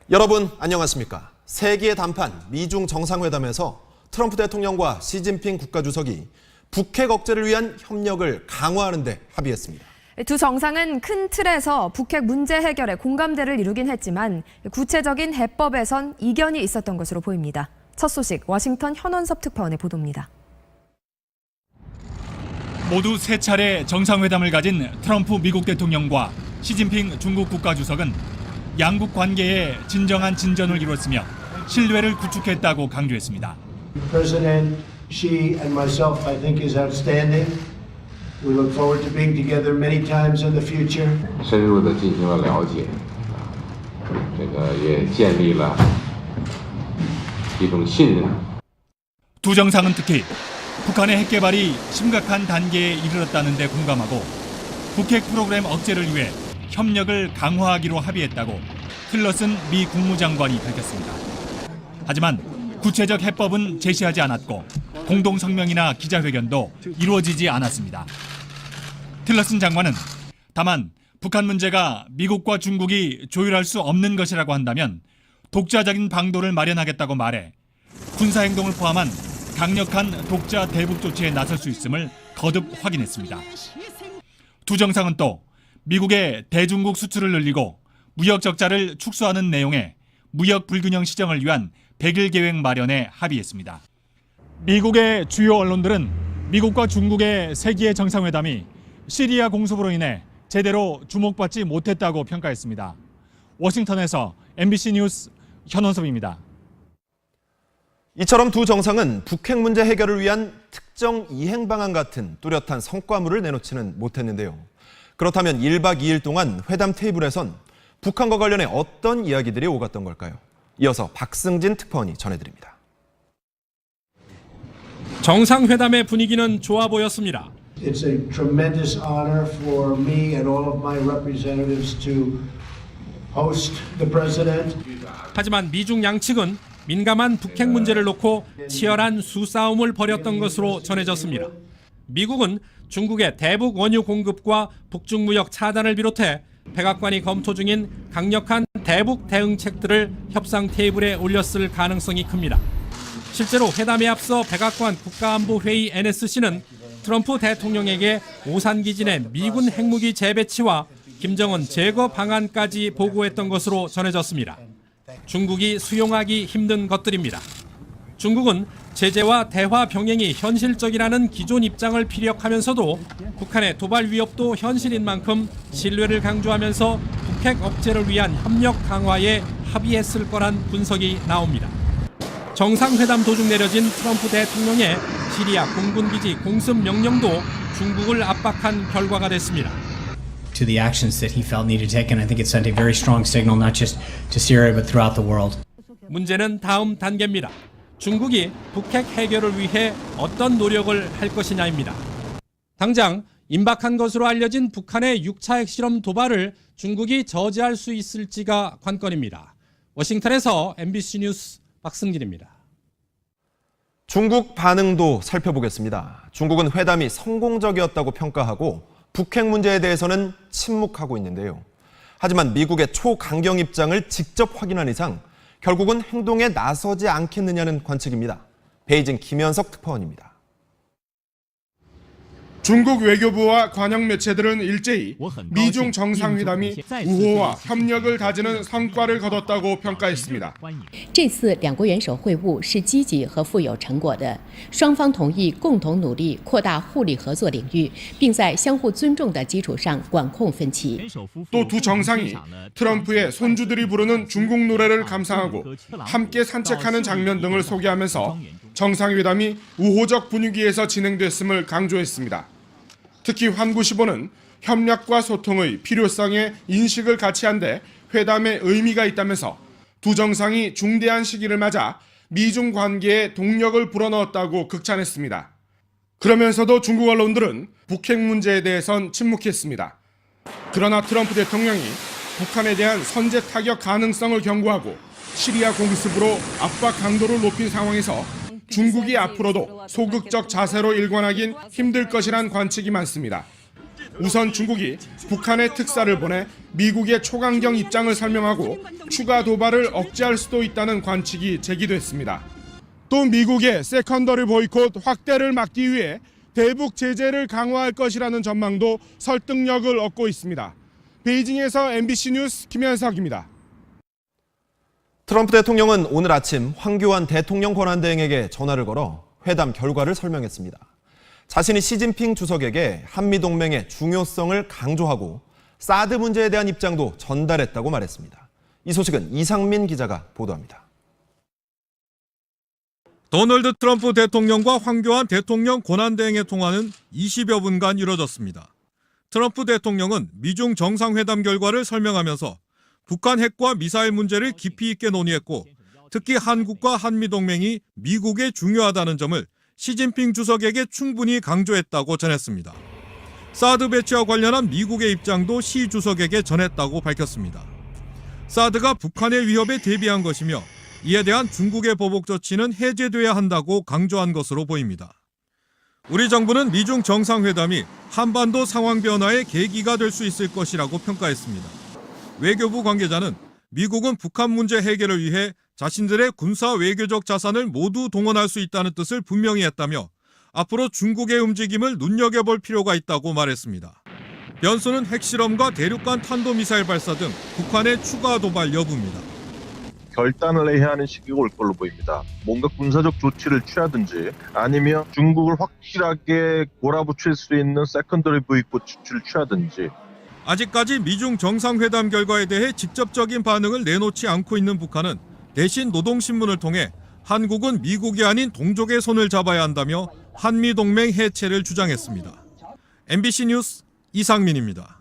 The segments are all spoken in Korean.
여러분 안녕하십니까? 세기의 단판 미중 정상회담에서 트럼프 대통령과 시진핑 국가주석이 북핵 억제를 위한 협력을 강화하는 데 합의했습니다. 두 정상은 큰 틀에서 북핵 문제 해결에 공감대를 이루긴 했지만 구체적인 해법에선 이견이 있었던 것으로 보입니다. 첫 소식 워싱턴 현원섭 특파원의 보도입니다. 모두 세 차례 정상회담을 가진 트럼프 미국 대통령과 시진핑 중국 국가주석은 양국 관계에 진정한 진전을 이뤘으며 신뢰를 구축했다고 강조했습니다. President Xi and myself, I think, is outstanding. We look forward to being together many times in the future. 深入地进行了了解，也建立了一种信任。 두 정상은 특히 북한의 핵 개발이 심각한 단계에 이르렀다는 데 공감하고 북핵 프로그램 억제를 위해 협력을 강화하기로 합의했다고 틸러슨 미 국무장관이 밝혔습니다. 하지만 구체적 해법은 제시하지 않았고 공동 성명이나 기자회견도 이루어지지 않았습니다. 틸러슨 장관은 다만 북한 문제가 미국과 중국이 조율할 수 없는 것이라고 한다면 독자적인 방도를 마련하겠다고 말해 군사행동을 포함한 강력한 독자 대북 조치에 나설 수 있음을 거듭 확인했습니다. 두 정상은 또 미국의 대중국 수출을 늘리고 무역 적자를 축소하는 내용의 무역 불균형 시정을 위한 100일 계획 마련에 합의했습니다. 미국의 주요 언론들은 미국과 중국의 세기의 정상회담이 시리아 공습으로 인해 제대로 주목받지 못했다고 평가했습니다. 워싱턴에서 MBC 뉴스 현원섭입니다. 이처럼 두 정상은 북핵 문제 해결을 위한 특정 이행 방안 같은 뚜렷한 성과물을 내놓지는 못했는데요. 그렇다면 1박 2일 동안 회담 테이블에선 북한과 관련해 어떤 이야기들이 오갔던 걸까요? 이어서 박승진 특파원이 전해드립니다. 정상회담의 분위기는 좋아 보였습니다. It's a tremendous honor for me and all of my representatives to host the president. 하지만 미중 양측은 민감한 북핵 문제를 놓고 치열한 수싸움을 벌였던 것으로 전해졌습니다. 미국은 중국의 대북 원유 공급과 북중 무역 차단을 비롯해 백악관이 검토 중인 강력한 대북 대응책들을 협상 테이블에 올렸을 가능성이 큽니다. 실제로 회담에 앞서 백악관 국가안보회의 NSC는 트럼프 대통령에게 오산기지 내 미군 핵무기 재배치와 김정은 제거 방안까지 보고했던 것으로 전해졌습니다. 중국이 수용하기 힘든 것들입니다. 중국은 제재와 대화 병행이 현실적이라는 기존 입장을 피력하면서도 북한의 도발 위협도 현실인 만큼 신뢰를 강조하면서 북핵 억제를 위한 협력 강화에 합의했을 거란 분석이 나옵니다. 정상회담 도중 내려진 트럼프 대통령의 시리아 공군기지 공습 명령도 중국을 압박한 결과가 됐습니다. To the actions that he felt needed to take, and I think it sent a very strong signal not just to Syria but throughout the world. 문제는 다음 단계입니다. 중국이 북핵 해결을 위해 어떤 노력을 할 것이냐입니다. 당장 임박한 것으로 알려진 북한의 6차 핵실험 도발을 중국이 저지할 수 있을지가 관건입니다. 워싱턴에서 MBC 뉴스 박승진입니다. 중국 반응도 살펴보겠습니다. 중국은 회담이 성공적이었다고 평가하고 북핵 문제에 대해서는 침묵하고 있는데요. 하지만 미국의 초강경 입장을 직접 확인한 이상 결국은 행동에 나서지 않겠느냐는 관측입니다. 베이징 김현석 특파원입니다. 중국 외교부와 관영 매체들은 일제히 미중 정상회담이 우호와 협력을 다지는 성과를 거뒀다고 평가했습니다. 这次两国元首会晤是积极和富有成果的，双方同意共同努力扩大互利合作领域，并在相互尊重的基础上管控分歧。 또 두 정상이 트럼프의 손주들이 부르는 중국 노래를 감상하고 함께 산책하는 장면 등을 소개하면서 정상회담이 우호적 분위기에서 진행됐음을 강조했습니다. 특히 환구시보는 협력과 소통의 필요성에 인식을 같이 한 데 회담에 의미가 있다면서 두 정상이 중대한 시기를 맞아 미중 관계에 동력을 불어넣었다고 극찬했습니다. 그러면서도 중국 언론들은 북핵 문제에 대해선 침묵했습니다. 그러나 트럼프 대통령이 북한에 대한 선제 타격 가능성을 경고하고 시리아 공습으로 압박 강도를 높인 상황에서 중국이 앞으로도 소극적 자세로 일관하긴 힘들 것이란 관측이 많습니다. 우선 중국이 북한에 특사를 보내 미국의 초강경 입장을 설명하고 추가 도발을 억제할 수도 있다는 관측이 제기됐습니다. 또 미국의 세컨더리 보이콧 확대를 막기 위해 대북 제재를 강화할 것이라는 전망도 설득력을 얻고 있습니다. 베이징에서 MBC 뉴스 김현석입니다. 트럼프 대통령은 오늘 아침 황교안 대통령 권한대행에게 전화를 걸어 회담 결과를 설명했습니다. 자신이 시진핑 주석에게 한미동맹의 중요성을 강조하고 사드 문제에 대한 입장도 전달했다고 말했습니다. 이 소식은 이상민 기자가 보도합니다. 도널드 트럼프 대통령과 황교안 대통령 권한대행의 통화는 20여 분간 이뤄졌습니다. 트럼프 대통령은 미중 정상회담 결과를 설명하면서 북한 핵과 미사일 문제를 깊이 있게 논의했고 특히 한국과 한미동맹이 미국에 중요하다는 점을 시진핑 주석에게 충분히 강조했다고 전했습니다. 사드 배치와 관련한 미국의 입장도 시 주석에게 전했다고 밝혔습니다. 사드가 북한의 위협에 대비한 것이며 이에 대한 중국의 보복 조치는 해제돼야 한다고 강조한 것으로 보입니다. 우리 정부는 미중 정상회담이 한반도 상황 변화의 계기가 될 수 있을 것이라고 평가했습니다. 외교부 관계자는 미국은 북한 문제 해결을 위해 자신들의 군사 외교적 자산을 모두 동원할 수 있다는 뜻을 분명히 했다며 앞으로 중국의 움직임을 눈여겨볼 필요가 있다고 말했습니다. 변수는 핵실험과 대륙간 탄도미사일 발사 등 북한의 추가 도발 여부입니다. 결단을 해야 하는 시기가 올 걸로 보입니다. 뭔가 군사적 조치를 취하든지 아니면 중국을 확실하게 몰아붙일 수 있는 세컨더리 보이콧 조치를 취하든지. 아직까지 미중 정상회담 결과에 대해 직접적인 반응을 내놓지 않고 있는 북한은 대신 노동신문을 통해 한국은 미국이 아닌 동족의 손을 잡아야 한다며 한미동맹 해체를 주장했습니다. MBC 뉴스 이상민입니다.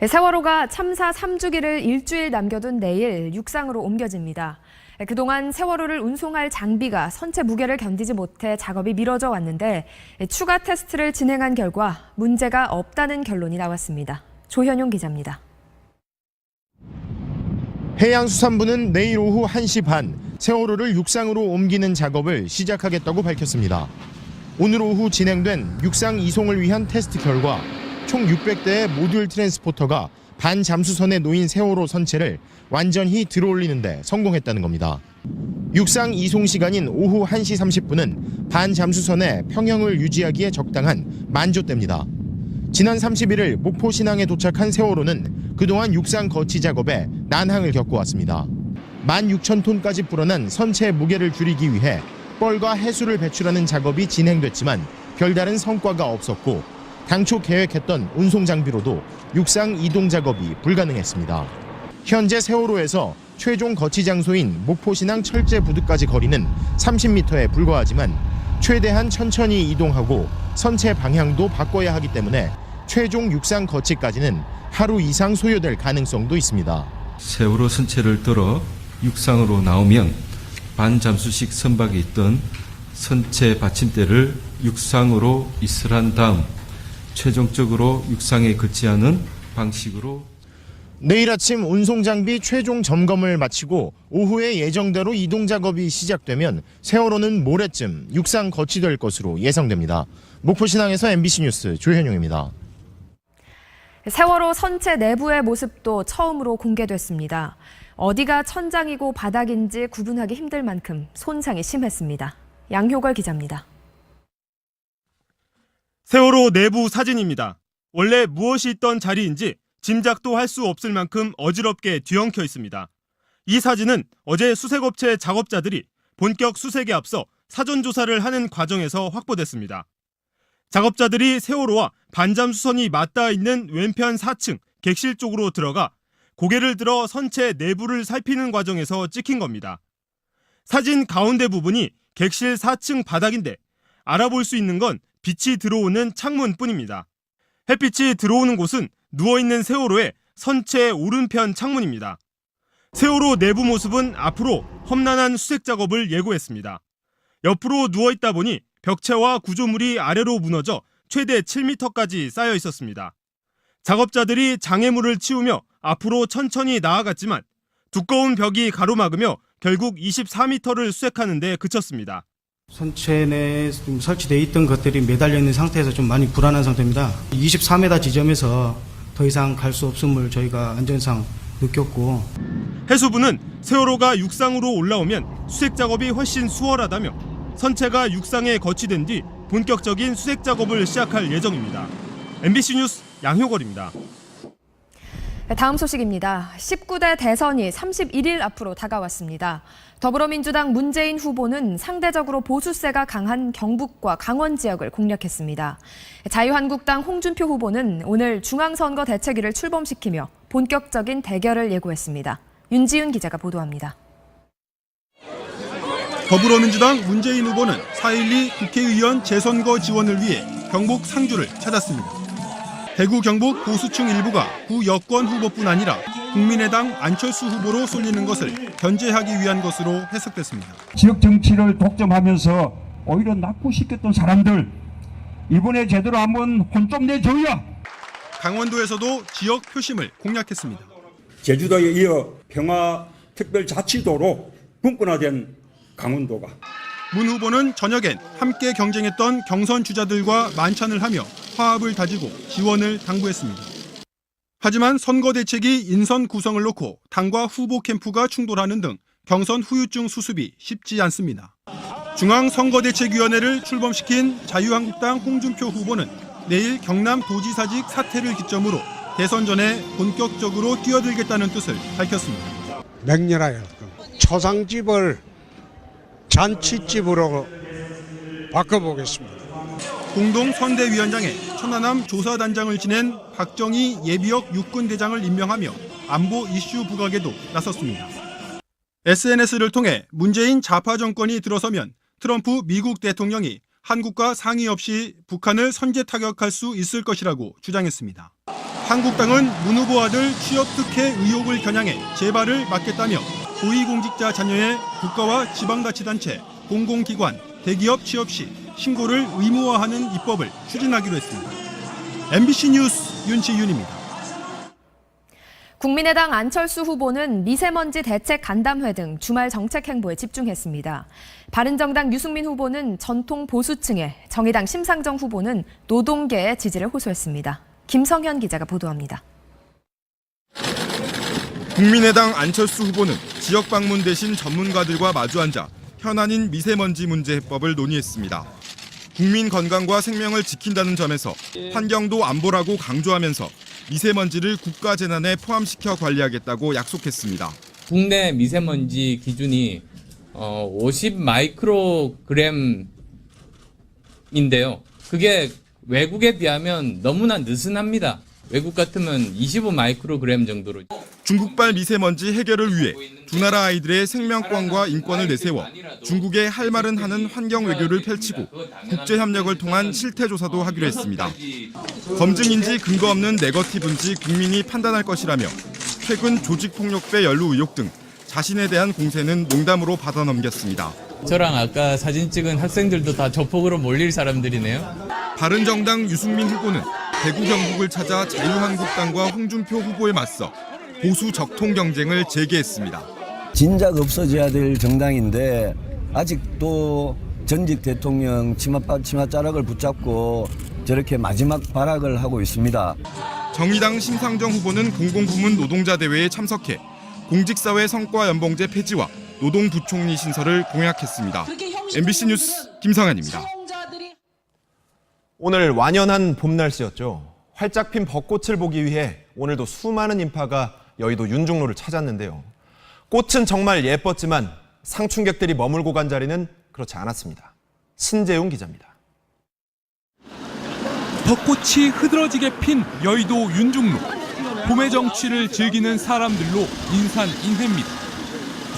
세월호가 참사 3주기를 일주일 남겨둔 내일 육상으로 옮겨집니다. 그동안 세월호를 운송할 장비가 선체 무게를 견디지 못해 작업이 미뤄져 왔는데 추가 테스트를 진행한 결과 문제가 없다는 결론이 나왔습니다. 조현용 기자입니다. 해양수산부는 내일 오후 1시 반 세월호를 육상으로 옮기는 작업을 시작하겠다고 밝혔습니다. 오늘 오후 진행된 육상 이송을 위한 테스트 결과 총 600대의 모듈 트랜스포터가 반잠수선에 놓인 세월호 선체를 완전히 들어올리는 데 성공했다는 겁니다. 육상 이송 시간인 오후 1시 30분은 반잠수선의 평형을 유지하기에 적당한 만조대입니다. 지난 31일 목포 신항에 도착한 세월호는 그동안 육상 거치 작업에 난항을 겪어왔습니다. 16,000톤까지 불어난 선체 무게를 줄이기 위해 뻘과 해수를 배출하는 작업이 진행됐지만 별다른 성과가 없었고 당초 계획했던 운송 장비로도 육상 이동 작업이 불가능했습니다. 현재 세월호에서 최종 거치 장소인 목포 신항 철제 부두까지 거리는 30m에 불과하지만 최대한 천천히 이동하고 선체 방향도 바꿔야 하기 때문에 최종 육상 거치까지는 하루 이상 소요될 가능성도 있습니다. 세월호 선체를 들어 육상으로 나오면 반잠수식 선박에 있던 선체 받침대를 육상으로 이슬한 다음 최종적으로 육상에 거치하는 방식으로 내일 아침 운송장비 최종 점검을 마치고 오후에 예정대로 이동 작업이 시작되면 세월호는 모레쯤 육상 거치될 것으로 예상됩니다. 목포신항에서 MBC 뉴스 조현용입니다. 세월호 선체 내부의 모습도 처음으로 공개됐습니다. 어디가 천장이고 바닥인지 구분하기 힘들 만큼 손상이 심했습니다. 양효걸 기자입니다. 세월호 내부 사진입니다. 원래 무엇이 있던 자리인지 짐작도 할 수 없을 만큼 어지럽게 뒤엉켜 있습니다. 이 사진은 어제 수색업체 작업자들이 본격 수색에 앞서 사전조사를 하는 과정에서 확보됐습니다. 작업자들이 세월호와 반잠수선이 맞닿아 있는 왼편 4층 객실 쪽으로 들어가 고개를 들어 선체 내부를 살피는 과정에서 찍힌 겁니다. 사진 가운데 부분이 객실 4층 바닥인데 알아볼 수 있는 건 빛이 들어오는 창문뿐입니다. 햇빛이 들어오는 곳은 누워있는 세월호의 선체 오른편 창문입니다. 세월호 내부 모습은 앞으로 험난한 수색 작업을 예고했습니다. 옆으로 누워있다 보니 벽체와 구조물이 아래로 무너져 최대 7m까지 쌓여 있었습니다. 작업자들이 장애물을 치우며 앞으로 천천히 나아갔지만 두꺼운 벽이 가로막으며 결국 24m를 수색하는 데 그쳤습니다. 선체 내에 설치되어 있던 것들이 매달려 있는 상태에서 좀 많이 불안한 상태입니다. 24m 지점에서 더 이상 갈 수 없음을 저희가 안전상 느꼈고, 해수부는 세월호가 육상으로 올라오면 수색 작업이 훨씬 수월하다며 선체가 육상에 거치된 뒤 본격적인 수색 작업을 시작할 예정입니다. MBC 뉴스 양효걸입니다. 다음 소식입니다. 19대 대선이 31일 앞으로 다가왔습니다. 더불어민주당 문재인 후보는 상대적으로 보수세가 강한 경북과 강원 지역을 공략했습니다. 자유한국당 홍준표 후보는 오늘 중앙선거 대책위를 출범시키며 본격적인 대결을 예고했습니다. 윤지윤 기자가 보도합니다. 더불어민주당 문재인 후보는 4.12 국회의원 재선거 지원을 위해 경북 상주를 찾았습니다. 대구 경북 보수층 일부가 구 여권 후보뿐 아니라 국민의당 안철수 후보로 쏠리는 것을 견제하기 위한 것으로 해석됐습니다. 지역 정치를 독점하면서 오히려 낙후시켰던 사람들, 이번에 제대로 한번 혼 좀 내줘야. 강원도에서도 지역 표심을 공략했습니다. 제주도에 이어 평화특별자치도로 분권화된 강원도가. 문 후보는 저녁엔 함께 경쟁했던 경선 주자들과 만찬을 하며 화합을 다지고 지원을 당부했습니다. 하지만 선거 대책이 인선 구성을 놓고 당과 후보 캠프가 충돌하는 등 경선 후유증 수습이 쉽지 않습니다. 중앙선거대책위원회를 출범시킨 자유한국당 홍준표 후보는 내일 경남 도지사직 사퇴를 기점으로 대선 전에 본격적으로 뛰어들겠다는 뜻을 밝혔습니다. 맹렬하여 초상집을 잔치집으로 바꿔보겠습니다. 공동선대위원장에 천안함 조사단장을 지낸 박정희 예비역 육군대장을 임명하며 안보 이슈 부각에도 나섰습니다. SNS를 통해 문재인 좌파 정권이 들어서면 트럼프 미국 대통령이 한국과 상의 없이 북한을 선제 타격할 수 있을 것이라고 주장했습니다. 한국당은 문 후보 아들 취업 특혜 의혹을 겨냥해 재발을 막겠다며 고위공직자 자녀의 국가와 지방자치단체, 공공기관, 대기업 취업 시 신고를 의무화하는 입법을 추진하기로 했습니다. MBC 뉴스 윤지윤입니다. 국민의당 안철수 후보는 미세먼지 대책 간담회 등 주말 정책 행보에 집중했습니다. 바른정당 유승민 후보는 전통 보수층에, 정의당 심상정 후보는 노동계의 지지를 호소했습니다. 김성현 기자가 보도합니다. 국민의당 안철수 후보는 지역 방문 대신 전문가들과 마주 앉아 현안인 미세먼지 문제 해법을 논의했습니다. 국민 건강과 생명을 지킨다는 점에서 환경도 안보라고 강조하면서 미세먼지를 국가 재난에 포함시켜 관리하겠다고 약속했습니다. 국내 미세먼지 기준이 50 마이크로그램인데요. 그게 외국에 비하면 너무나 느슨합니다. 외국 같으면 25 마이크로그램 정도로. 중국발 미세먼지 해결을 위해 두 나라 아이들의 생명권과 인권을 내세워 중국에 할 말은 하는 환경 외교를 펼치고 국제협력을 통한 실태조사도 하기로 했습니다. 검증인지 근거 없는 네거티브인지 국민이 판단할 것이라며 최근 조직폭력배 연루 의혹 등 자신에 대한 공세는 농담으로 받아넘겼습니다. 저랑 아까 사진 찍은 학생들도 다 조폭으로 몰릴 사람들이네요. 바른정당 유승민 후보는 대구 경북을 찾아 자유한국당과 홍준표 후보에 맞서 보수 적통 경쟁을 재개했습니다. 진작 없어져야 될 정당인데 아직도 전직 대통령 치맛자락을 붙잡고 저렇게 마지막 발악을 하고 있습니다. 정의당 심상정 후보는 공공부문 노동자 대회에 참석해 공직사회 성과 연봉제 폐지와 노동부총리 신설을 공약했습니다. MBC 뉴스 김성환입니다. 오늘 완연한 봄 날씨였죠. 활짝 핀 벚꽃을 보기 위해 오늘도 수많은 인파가 여의도 윤중로를 찾았는데요. 꽃은 정말 예뻤지만 상충객들이 머물고 간 자리는 그렇지 않았습니다. 신재용 기자입니다. 벚꽃이 흐드러지게 핀 여의도 윤중로. 봄의 정취를 즐기는 사람들로 인산인해입니다.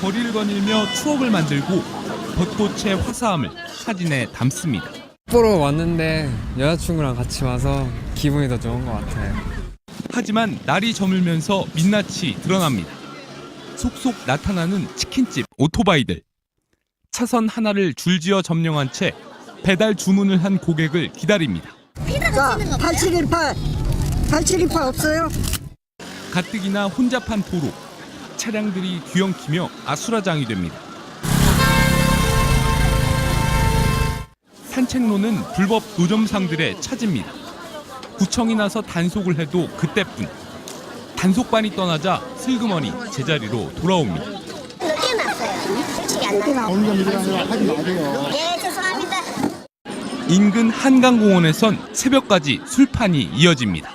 거리를 거닐며 추억을 만들고 벚꽃의 화사함을 사진에 담습니다. 보러 왔는데 여자친구랑 같이 와서 기분이 더 좋은 것 같아요. 하지만 날이 저물면서 민낯이 드러납니다. 속속 나타나는 치킨집 오토바이들. 차선 하나를 줄지어 점령한 채 배달 주문을 한 고객을 기다립니다. 자, 8718 없어요? 가뜩이나 혼잡한 도로. 차량들이 뒤엉키며 아수라장이 됩니다. 산책로는 불법 노점상들의 차지입니다. 구청이 나서 단속을 해도 그때뿐. 단속반이 떠나자 슬그머니 제자리로 돌아옵니다. 늦게 났어요. 솔직히 안 나요. 하지 마세요. 예, 죄송합니다. 인근 한강공원에선 새벽까지 술판이 이어집니다.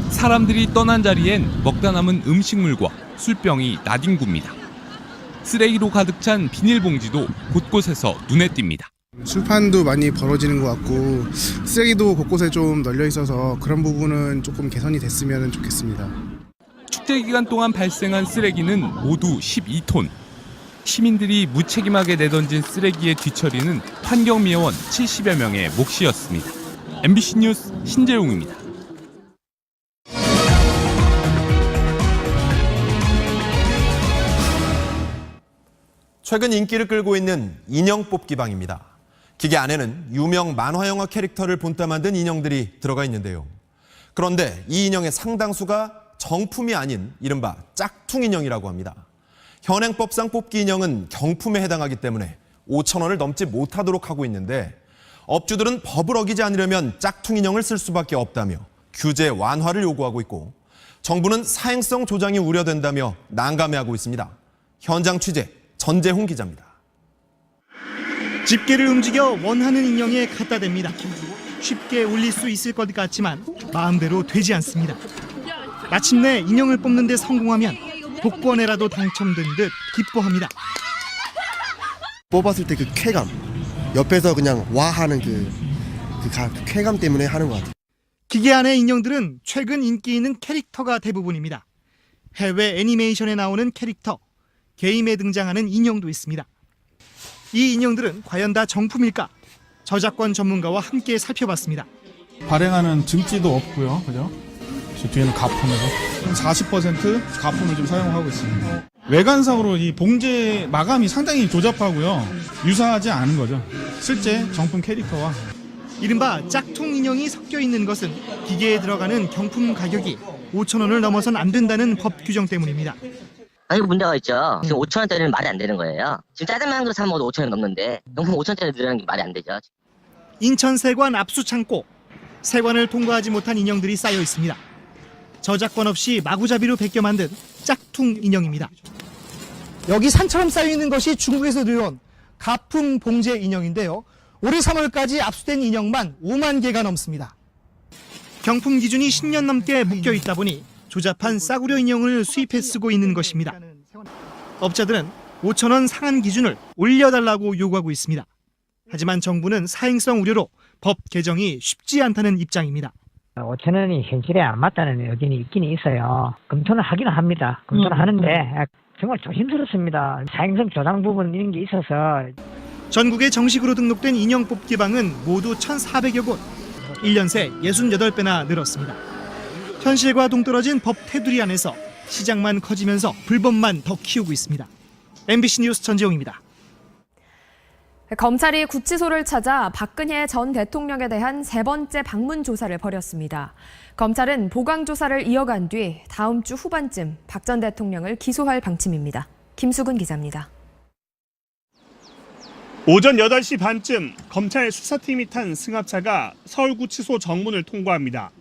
사람들이 떠난 자리엔 먹다 남은 음식물과 술병이 나뒹굽니다. 쓰레기로 가득 찬 비닐봉지도 곳곳에서 눈에 띕니다. 술판도 많이 벌어지는 것 같고 쓰레기도 곳곳에 좀 널려 있어서 그런 부분은 조금 개선이 됐으면 좋겠습니다. 축제 기간 동안 발생한 쓰레기는 모두 12톤. 시민들이 무책임하게 내던진 쓰레기의 뒤처리는 환경미화원 70여 명의 몫이었습니다. MBC 뉴스 신재웅입니다. 최근 인기를 끌고 있는 인형 뽑기방입니다. 기계 안에는 유명 만화영화 캐릭터를 본따 만든 인형들이 들어가 있는데요. 그런데 이 인형의 상당수가 정품이 아닌 이른바 짝퉁 인형이라고 합니다. 현행법상 뽑기 인형은 경품에 해당하기 때문에 5,000원을 넘지 못하도록 하고 있는데 업주들은 법을 어기지 않으려면 짝퉁 인형을 쓸 수밖에 없다며 규제 완화를 요구하고 있고 정부는 사행성 조장이 우려된다며 난감해하고 있습니다. 현장 취재 전재홍 기자입니다. 집게를 움직여 원하는 인형에 갖다 댑니다. 쉽게 올릴 수 있을 것 같지만 마음대로 되지 않습니다. 마침내 인형을 뽑는 데 성공하면 복권에라도 당첨된 듯 기뻐합니다. 뽑았을 때 그 쾌감, 옆에서 그냥 와 하는 그 쾌감 때문에 하는 것 같아요. 기계 안의 인형들은 최근 인기 있는 캐릭터가 대부분입니다. 해외 애니메이션에 나오는 캐릭터, 게임에 등장하는 인형도 있습니다. 이 인형들은 과연 다 정품일까? 저작권 전문가와 함께 살펴봤습니다. 발행하는 증지도 없고요, 그죠? 저 뒤에는 가품으로 40% 가품을 좀 사용하고 있습니다. 외관상으로 이 봉제 마감이 상당히 조잡하고요, 유사하지 않은 거죠. 실제 정품 캐릭터와. 이른바 짝퉁 인형이 섞여 있는 것은 기계에 들어가는 경품 가격이 5,000원을 넘어선 안 된다는 법 규정 때문입니다. 아니 문제가 있죠. 지금 5,000원짜리는 말이 안 되는 거예요. 지금 짜장면 한 그릇 사 먹어도 5,000원 넘는데 명품 5,000원짜리 들으라는 게 말이 안 되죠. 인천 세관 압수창고. 세관을 통과하지 못한 인형들이 쌓여 있습니다. 저작권 없이 마구잡이로 베껴 만든 짝퉁 인형입니다. 여기 산처럼 쌓여 있는 것이 중국에서 들여온 가품 봉제 인형인데요. 올해 3월까지 압수된 인형만 5만 개가 넘습니다. 경품 기준이 10년 넘게 묶여 있다 보니 조잡한 싸구려 인형을 수입해 쓰고 있는 것입니다. 업자들은 5,000원 상한 기준을 올려달라고 요구하고 있습니다. 하지만 정부는 사행성 우려로 법 개정이 쉽지 않다는 입장입니다. 5,000원이 현실에 안 맞다는 의견이 있긴 있어요. 검토는 하기는 합니다. 검토는 하는데 정말 조심스럽습니다. 사행성 조장 부분 이런 게 있어서. 전국에 정식으로 등록된 인형 뽑기방은 모두 1,400여 곳. 1년 새 68배나 늘었습니다. 현실과 동떨어진 법 테두리 안에서 시장만 커지면서 불법만 더 키우고 있습니다. MBC 뉴스 전재홍입니다. 검찰이 구치소를 찾아 박근혜 전 대통령에 대한 세 번째 방문 조사를 벌였습니다. 검찰은 보강 조사를 이어간 뒤 다음 주 후반쯤 박 전 대통령을 기소할 방침입니다. 김수근 기자입니다. 오전 8시 반쯤 검찰 수사팀이 탄 승합차가 서울구치소 정문을 통과합니다.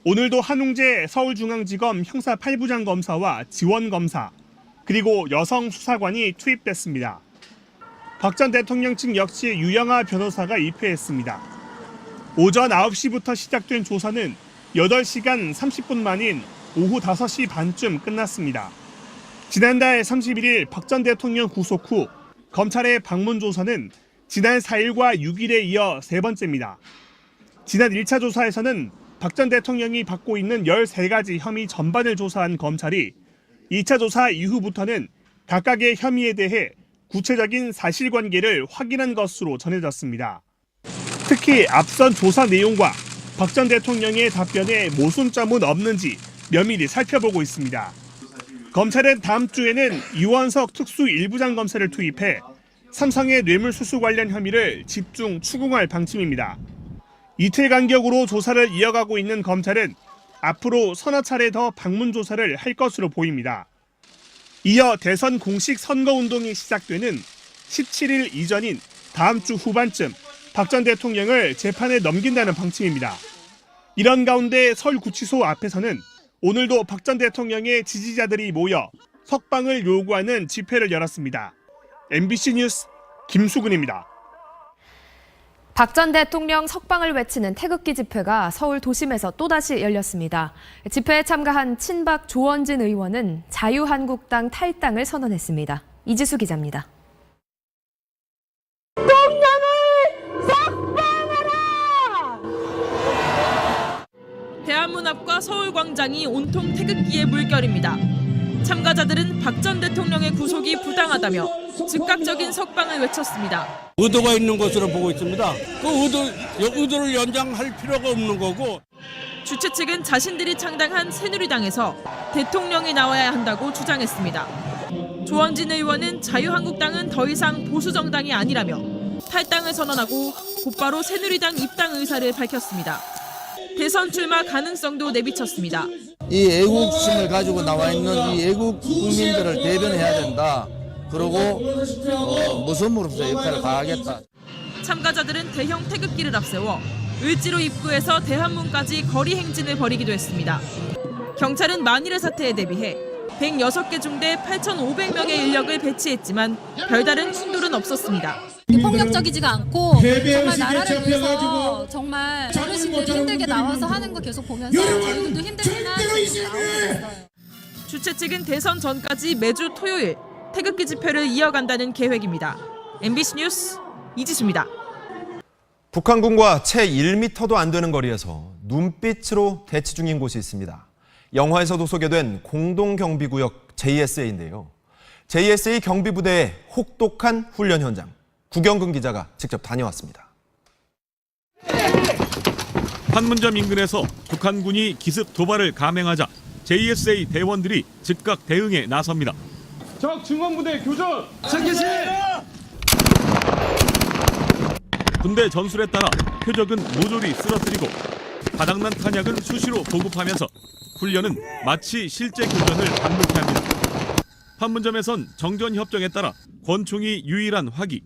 오늘도 한웅재 서울중앙지검 형사 8부장 검사와 지원검사, 그리고 여성 수사관이 투입됐습니다. 박 전 대통령 측 역시 유영하 변호사가 입회했습니다. 오전 9시부터 시작된 조사는 8시간 30분 만인 오후 5시 반쯤 끝났습니다. 지난달 31일 박 전 대통령 구속 후 검찰의 방문 조사는 지난 4일과 6일에 이어 세 번째입니다. 지난 1차 조사에서는 박 전 대통령이 받고 있는 13가지 혐의 전반을 조사한 검찰이 2차 조사 이후부터는 각각의 혐의에 대해 구체적인 사실관계를 확인한 것으로 전해졌습니다. 특히 앞선 조사 내용과 박 전 대통령의 답변에 모순점은 없는지 면밀히 살펴보고 있습니다. 검찰은 다음 주에는 이원석 특수 1부장 검사를 투입해 삼성의 뇌물수수 관련 혐의를 집중 추궁할 방침입니다. 이틀 간격으로 조사를 이어가고 있는 검찰은 앞으로 서너 차례 더 방문 조사를 할 것으로 보입니다. 이어 대선 공식 선거운동이 시작되는 17일 이전인 다음 주 후반쯤 박 전 대통령을 재판에 넘긴다는 방침입니다. 이런 가운데 서울구치소 앞에서는 오늘도 박 전 대통령의 지지자들이 모여 석방을 요구하는 집회를 열었습니다. MBC 뉴스 김수근입니다. 박 전 대통령 석방을 외치는 태극기 집회가 서울 도심에서 또다시 열렸습니다. 집회에 참가한 친박 조원진 의원은 자유한국당 탈당을 선언했습니다. 이지수 기자입니다. 대한문 앞과 서울광장이 온통 태극기의 물결입니다. 참가자들은 박 전 대통령의 구속이 부당하다며 즉각적인 석방을 외쳤습니다. 의도가 있는 것으로 보고 있습니다. 그 의도를 연장할 필요가 없는 거고. 주최 측은 자신들이 창당한 새누리당에서 대통령이 나와야 한다고 주장했습니다. 조원진 의원은 자유한국당은 더 이상 보수 정당이 아니라며 탈당을 선언하고 곧바로 새누리당 입당 의사를 밝혔습니다. 대선 출마 가능성도 내비쳤습니다. 이 애국심을 가지고 나와 있는 이 애국 국민들을 대변해야 된다. 그리고 모섬으로서 역할을 다하겠다. 참가자들은 대형 태극기를 앞세워 을지로 입구에서 대한문까지 거리 행진을 벌이기도 했습니다. 경찰은 만일의 사태에 대비해 106개 중대 8,500명의 인력을 배치했지만 별다른 충돌은 없었습니다. 폭력적이지가 않고 정말 나라를 위해서 정말 어르신들이 힘들게 나와서 하는 거 계속 보면서 저희들도 힘들지만 나오고 있어요. 주최 측은 대선 전까지 매주 토요일 태극기 집회를 이어간다는 계획입니다. MBC 뉴스 이지수입니다. 북한군과 채 1m도 안 되는 거리에서 눈빛으로 대치 중인 곳이 있습니다. 영화에서도 소개된 공동경비구역 JSA인데요. JSA 경비부대의 혹독한 훈련 현장. 구경근 기자가 직접 다녀왔습니다. 판문점 인근에서 북한군이 기습 도발을 감행하자 JSA 대원들이 즉각 대응에 나섭니다. 적 증원부대 교전! 상계시! 군대 전술에 따라 표적은 모조리 쓰러뜨리고 바닥난 탄약은 수시로 보급하면서 훈련은 마치 실제 교전을 반복해 합니다. 판문점에선 정전협정에 따라 권총이 유일한 화기.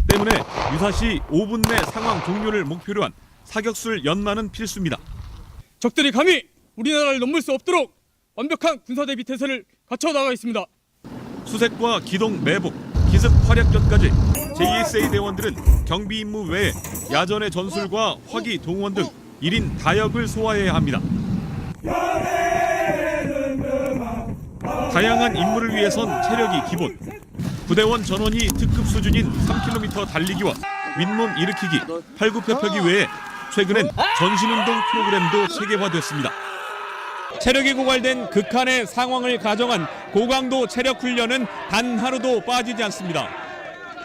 때문에 유사시 5분 내 상황 종료를 목표로 한 사격술 연마는 필수입니다. 적들이 감히 우리나라를 넘볼 수 없도록 완벽한 군사대비 태세를 갖춰 나가 있습니다. 수색과 기동 매복, 기습 활약전까지 JSA 대원들은 경비 임무 외에 야전의 전술과 화기 동원 등 1인 다역을 소화해야 합니다. 다양한 임무를 위해선 체력이 기본. 부대원 전원이 특급 수준인 3km 달리기와 윗몸 일으키기, 팔굽혀펴기 외에 최근엔 전신운동 프로그램도 체계화됐습니다. 체력이 고갈된 극한의 상황을 가정한 고강도 체력 훈련은 단 하루도 빠지지 않습니다.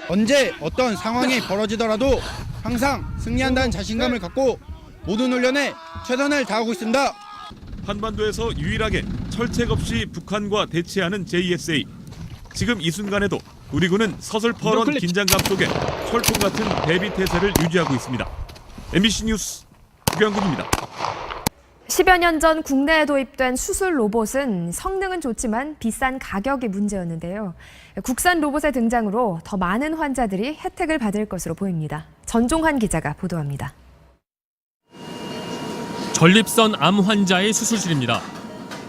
언제 어떤 상황이 벌어지더라도 항상 승리한다는 자신감을 갖고 모든 훈련에 최선을 다하고 있습니다. 한반도에서 유일하게 철책 없이 북한과 대치하는 JSA. 지금 이 순간에도 우리 군은 서슬퍼런 긴장감 속에 철통 같은 대비 태세를 유지하고 있습니다. MBC 뉴스 구경근입니다. 10여 년 전 국내에 도입된 수술 로봇은 성능은 좋지만 비싼 가격이 문제였는데요. 국산 로봇의 등장으로 더 많은 환자들이 혜택을 받을 것으로 보입니다. 전종환 기자가 보도합니다. 전립선 암 환자의 수술실입니다.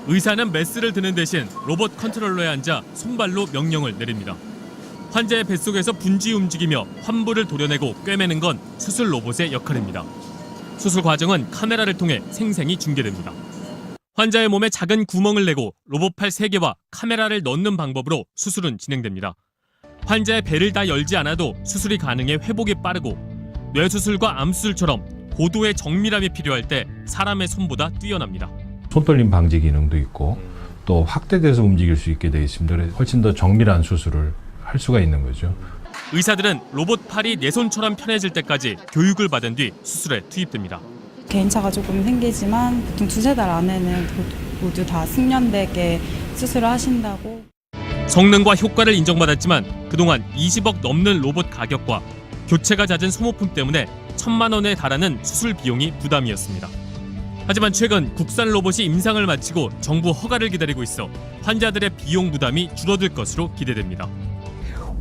의사는 메스를 드는 대신 로봇 컨트롤러에 앉아 손발로 명령을 내립니다. 환자의 뱃속에서 분지 움직이며 환부를 도려내고 꿰매는 건 수술 로봇의 역할입니다. 수술 과정은 카메라를 통해 생생히 중계됩니다. 환자의 몸에 작은 구멍을 내고 로봇팔 3개와 카메라를 넣는 방법으로 수술은 진행됩니다. 환자의 배를 다 열지 않아도 수술이 가능해 회복이 빠르고 뇌수술과 암수술처럼 고도의 정밀함이 필요할 때 사람의 손보다 뛰어납니다. 손떨림 방지 기능도 있고 또 확대돼서 움직일 수 있게 되어 있습니다. 그래서 훨씬 더 정밀한 수술을 할 수가 있는 거죠. 의사들은 로봇팔이 내 손처럼 편해질 때까지 교육을 받은 뒤 수술에 투입됩니다. 개인차가 조금 생기지만 보통 2-3달 안에는 모두 다 숙련되게 수술을 하신다고. 성능과 효과를 인정받았지만 그동안 20억 넘는 로봇 가격과 교체가 잦은 소모품 때문에 1,000만 원에 달하는 수술 비용이 부담이었습니다. 하지만 최근 국산 로봇이 임상을 마치고 정부 허가를 기다리고 있어 환자들의 비용 부담이 줄어들 것으로 기대됩니다.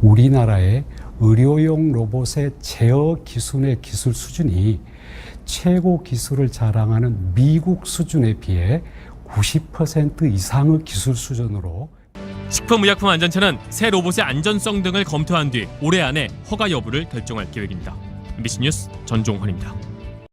우리나라의 의료용 로봇의 제어 기술의 기술 수준이 최고 기술을 자랑하는 미국 수준에 비해 90% 이상의 기술 수준으로 식품의약품안전처는 새 로봇의 안전성 등을 검토한 뒤 올해 안에 허가 여부를 결정할 계획입니다. MBC 뉴스 전종환입니다.